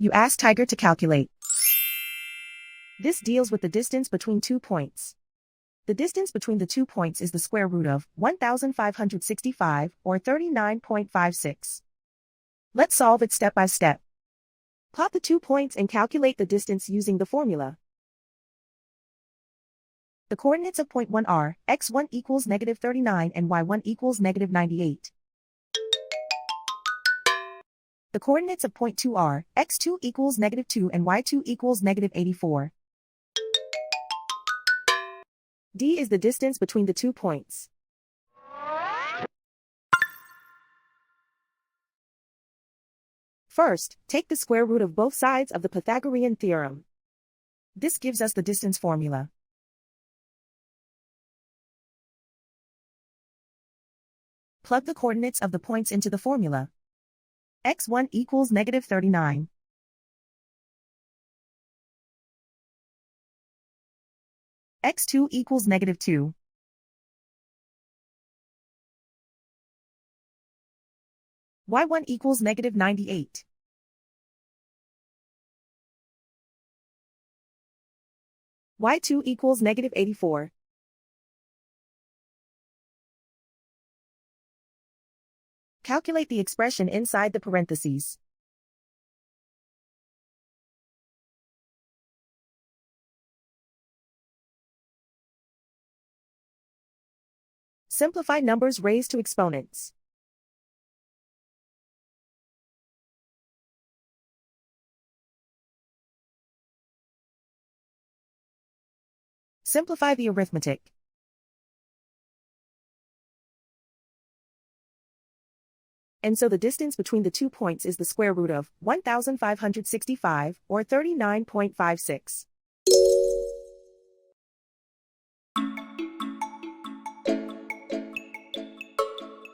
You ask Tiger to calculate. This deals with the distance between 2 points. The distance between the 2 points is the square root of 1,565, or 39.56. Let's solve it step by step. Plot the 2 points and calculate the distance using the formula. The coordinates of point 1 are x1 equals negative 39 and y1 equals negative 98. The coordinates of point 2 are x2 equals negative 2 and y2 equals negative 84. D is the distance between the 2 points. First, take the square root of both sides of the Pythagorean theorem. This gives us the distance formula. Plug the coordinates of the points into the formula. x1 equals negative 39. x2 equals negative 2. y1 equals negative 98. y2 equals negative 84. Calculate the expression inside the parentheses. Simplify numbers raised to exponents. Simplify the arithmetic. And so the distance between the 2 points is the square root of 1,565, or 39.56.